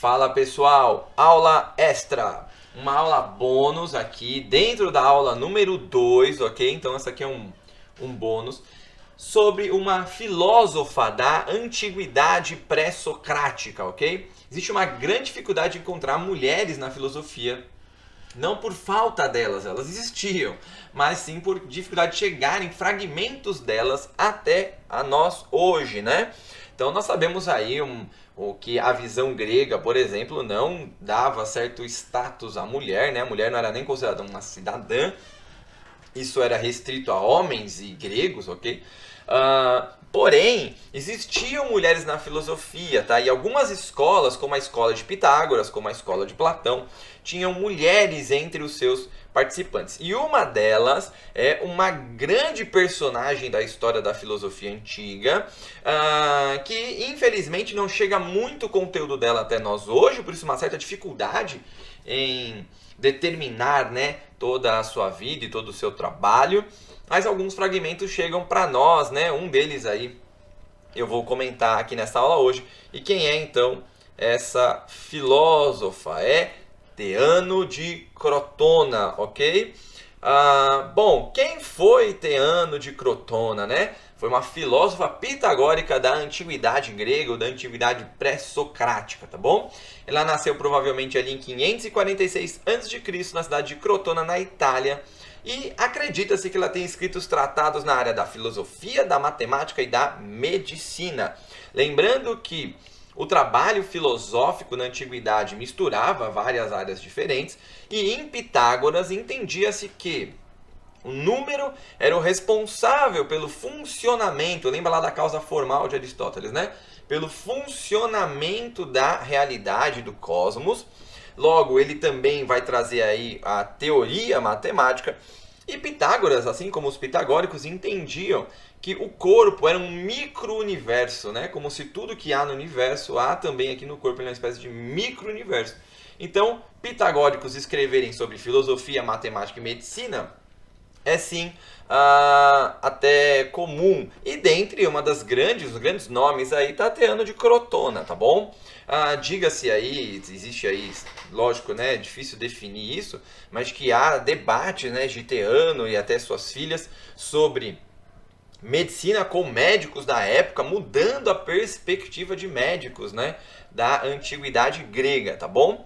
Fala pessoal, aula extra, uma aula bônus aqui dentro da aula número 2, ok? Então essa aqui é um bônus sobre uma filósofa da antiguidade pré-socrática, ok? Existe uma grande dificuldade de encontrar mulheres na filosofia, não por falta delas, elas existiam, mas sim por dificuldade de chegarem fragmentos delas até a nós hoje, né? Então nós sabemos aí o que a visão grega, por exemplo, não dava certo status à mulher, né? A mulher não era nem considerada uma cidadã, isso era restrito a homens e gregos, ok? Porém, existiam mulheres na filosofia, tá? E algumas escolas, como a escola de Pitágoras, como a escola de Platão, tinham mulheres entre os seus participantes. E uma delas é uma grande personagem da história da filosofia antiga, que infelizmente não chega muito conteúdo dela até nós hoje, por isso uma certa dificuldade em determinar, né, toda a sua vida e todo o seu trabalho, mas alguns fragmentos chegam para nós, né? Um deles aí eu vou comentar aqui nessa aula hoje. E quem é então essa filósofa? É Teano de Crotona, ok? Bom, quem foi Teano de Crotona, né? Foi uma filósofa pitagórica da antiguidade grega ou da antiguidade pré-socrática, tá bom? Ela nasceu provavelmente ali em 546 a.C. na cidade de Crotona, na Itália. E acredita-se que ela tenha escrito os tratados na área da filosofia, da matemática e da medicina. Lembrando que o trabalho filosófico na antiguidade misturava várias áreas diferentes e em Pitágoras entendia-se que o número era o responsável pelo funcionamento, lembra lá da causa formal de Aristóteles, né? Pelo funcionamento da realidade do cosmos. Logo, ele também vai trazer aí a teoria matemática. E Pitágoras, assim como os pitagóricos, entendiam que o corpo era um micro-universo, né? Como se tudo que há no universo, há também aqui no corpo, uma espécie de micro-universo. Então, pitagóricos escreverem sobre filosofia, matemática e medicina é sim até comum. E dentre os grandes nomes aí está Teano de Crotona, tá bom? Diga-se aí, existe aí, lógico, né, é difícil definir isso, mas que há debate, né, de Teano e até suas filhas sobre medicina com médicos da época, mudando a perspectiva de médicos, né, da antiguidade grega, tá bom?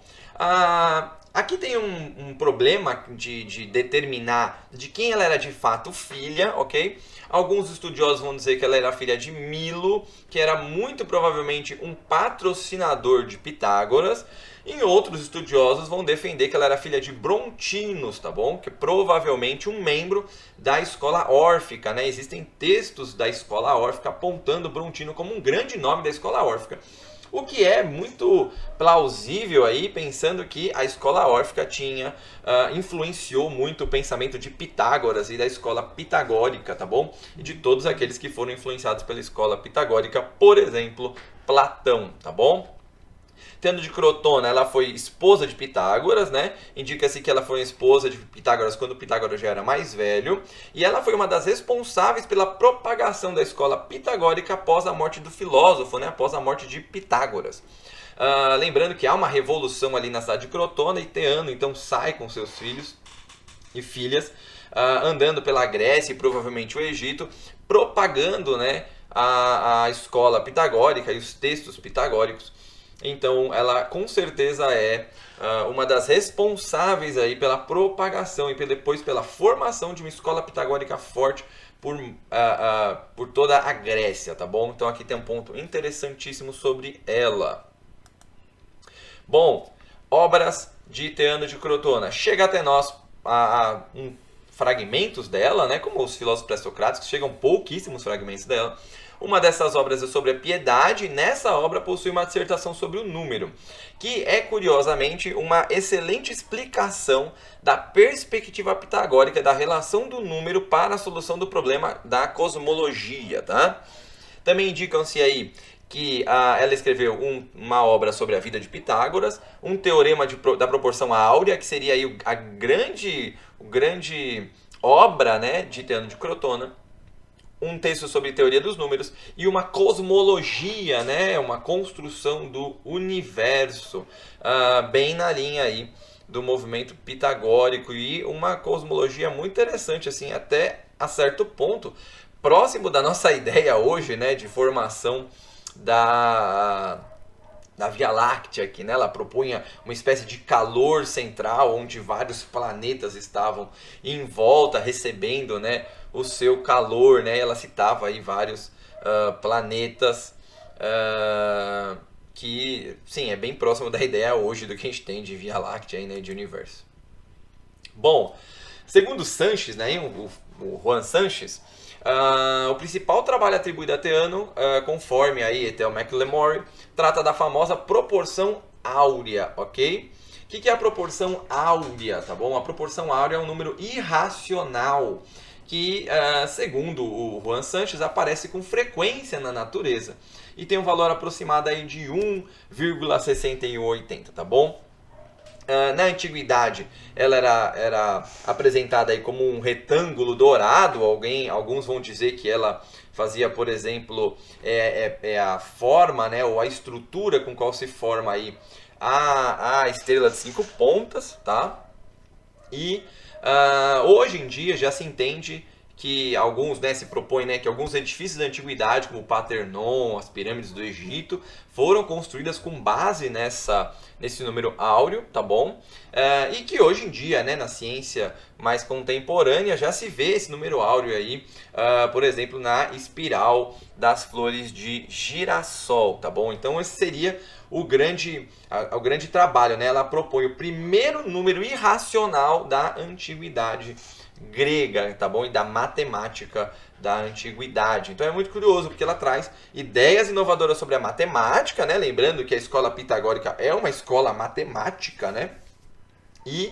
Aqui tem um problema de determinar de quem ela era de fato filha, ok? Alguns estudiosos vão dizer que ela era filha de Milo, que era muito provavelmente um patrocinador de Pitágoras. E outros estudiosos vão defender que ela era filha de Brontinos, tá bom? Que é provavelmente um membro da escola órfica, né? Existem textos da escola órfica apontando Brontino como um grande nome da escola órfica. O que é muito plausível aí, pensando que a escola órfica influenciou muito o pensamento de Pitágoras e da escola pitagórica, tá bom? E de todos aqueles que foram influenciados pela escola pitagórica, por exemplo, Platão, tá bom? Teano de Crotona, ela foi esposa de Pitágoras, né? Indica-se que ela foi esposa de Pitágoras quando Pitágoras já era mais velho. E ela foi uma das responsáveis pela propagação da escola pitagórica após a morte do filósofo, né? Após a morte de Pitágoras. Lembrando que há uma revolução ali na cidade de Crotona e Teano então sai com seus filhos e filhas andando pela Grécia e provavelmente o Egito, propagando, né, a escola pitagórica e os textos pitagóricos. Então, ela com certeza é uma das responsáveis aí pela propagação e depois pela formação de uma escola pitagórica forte por toda a Grécia, tá bom? Então, aqui tem um ponto interessantíssimo sobre ela. Bom, obras de Teano de Crotona. Chega até nós fragmentos dela, né? Como os filósofos pré-socráticos, chegam pouquíssimos fragmentos dela. Uma dessas obras é sobre a piedade, e nessa obra possui uma dissertação sobre o número, que é, curiosamente, uma excelente explicação da perspectiva pitagórica da relação do número para a solução do problema da cosmologia, tá? Também indicam-se aí que ela escreveu uma obra sobre a vida de Pitágoras, um teorema da proporção áurea, que seria aí a grande obra, né, de Teano de Crotona. um texto sobre teoria dos números e uma cosmologia, né, uma construção do universo, bem na linha aí do movimento pitagórico, e uma cosmologia muito interessante, assim, até a certo ponto, próximo da nossa ideia hoje, né, de formação da Via Láctea aqui, né? Ela propunha uma espécie de calor central, onde vários planetas estavam em volta, recebendo, né, o seu calor, né? Ela citava aí vários planetas que, sim, é bem próximo da ideia hoje do que a gente tem de Via Láctea, né, de universo. Bom, segundo Sanches, né, o Juan Sanches, o principal trabalho atribuído a Theano, conforme aí Ethel McLemore, trata da famosa proporção áurea, ok? O que é a proporção áurea, tá bom? A proporção áurea é um número irracional que, segundo o Juan Sanches, aparece com frequência na natureza e tem um valor aproximado aí de 1,6180, tá bom? Na antiguidade, ela era apresentada aí como um retângulo dourado. Alguns vão dizer que ela fazia, por exemplo, a forma, né, ou a estrutura com qual se forma aí a estrela de 5 pontas, tá? E hoje em dia já se entende que alguns, né, se propõem, né, que alguns edifícios da antiguidade, como o Partenon, as pirâmides do Egito, foram construídas com base nesse número áureo, tá bom? E que hoje em dia, né, na ciência mais contemporânea, já se vê esse número áureo aí, por exemplo, na espiral das flores de girassol, tá bom? Então esse seria o grande trabalho, né? Ela propõe o primeiro número irracional da antiguidade grega, tá bom? E da matemática da antiguidade. Então é muito curioso, porque ela traz ideias inovadoras sobre a matemática, né? Lembrando que a escola pitagórica é uma escola matemática, né? E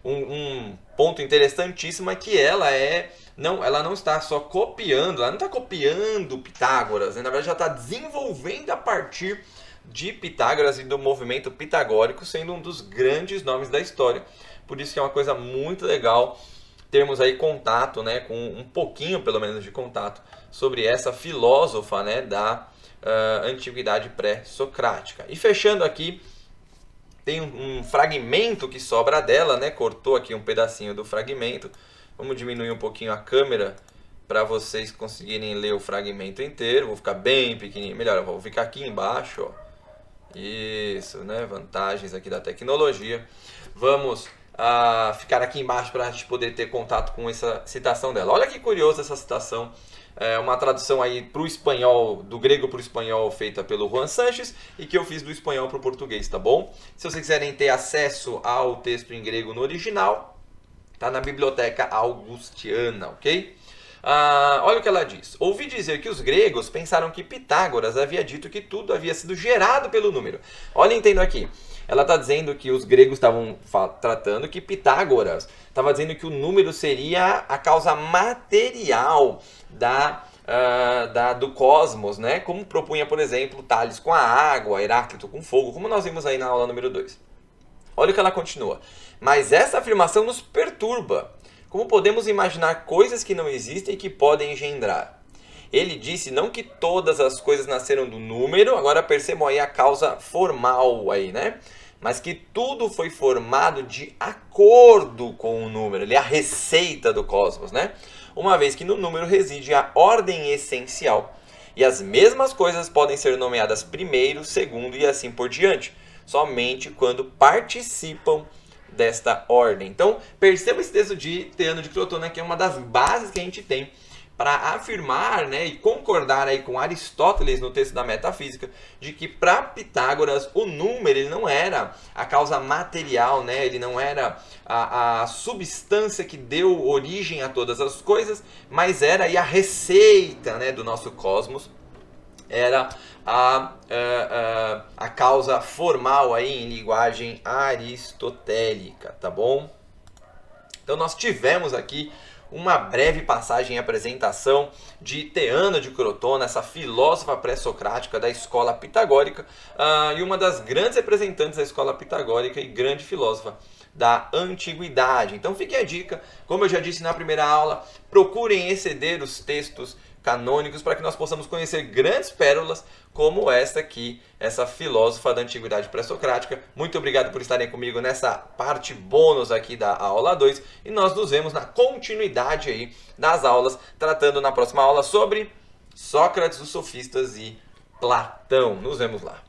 um ponto interessantíssimo é que ela não está só copiando, ela não está copiando Pitágoras, né? Na verdade, ela está desenvolvendo a partir de Pitágoras e do movimento pitagórico, sendo um dos grandes nomes da história. Por isso que é uma coisa muito legal termos aí contato, né, com um pouquinho, pelo menos, de contato sobre essa filósofa, né, da antiguidade pré-socrática. E fechando aqui, tem um fragmento que sobra dela, né, cortou aqui um pedacinho do fragmento. Vamos diminuir um pouquinho a câmera para vocês conseguirem ler o fragmento inteiro. Vou ficar bem pequenininho, melhor, eu vou ficar aqui embaixo, ó. Isso, né, vantagens aqui da tecnologia. Vamos ficar aqui embaixo para a gente poder ter contato com essa citação dela. Olha que curiosa essa citação, uma tradução aí para o espanhol, do grego para o espanhol, feita pelo Juan Sanches, e que eu fiz do espanhol para o português, tá bom? Se vocês quiserem ter acesso ao texto em grego no original, tá na Biblioteca Augustiana, ok? Olha o que ela diz. Ouvi dizer que os gregos pensaram que Pitágoras havia dito que tudo havia sido gerado pelo número. Olha, entendo aqui. Ela está dizendo que os gregos estavam tratando que Pitágoras estava dizendo que o número seria a causa material do cosmos, né? Como propunha, por exemplo, Tales com a água, Heráclito com fogo, como nós vimos aí na aula número 2. Olha o que ela continua. Mas essa afirmação nos perturba. Como podemos imaginar coisas que não existem e que podem engendrar? Ele disse não que todas as coisas nasceram do número, agora percebam aí a causa formal aí, né? Mas que tudo foi formado de acordo com o número, ele é a receita do cosmos, né? Uma vez que no número reside a ordem essencial. E as mesmas coisas podem ser nomeadas primeiro, segundo e assim por diante, somente quando participam desta ordem. Então, perceba esse texto de Theano de Crotona, que é uma das bases que a gente tem para afirmar, né, e concordar aí com Aristóteles no texto da Metafísica, de que para Pitágoras o número ele não era a causa material, né, ele não era a substância que deu origem a todas as coisas, mas era aí a receita, né, do nosso cosmos, era a causa formal aí em linguagem aristotélica, tá bom? Então nós tivemos aqui uma breve passagem e apresentação de Theano de Crotona, essa filósofa pré-socrática da escola pitagórica, e uma das grandes representantes da escola pitagórica e grande filósofa da antiguidade. Então fique a dica, como eu já disse na primeira aula, procurem exceder os textos canônicos para que nós possamos conhecer grandes pérolas como esta aqui, essa filósofa da antiguidade pré-socrática. Muito obrigado por estarem comigo nessa parte bônus aqui da aula 2 e nós nos vemos na continuidade aí das aulas, tratando na próxima aula sobre Sócrates, os sofistas e Platão. Nos vemos lá.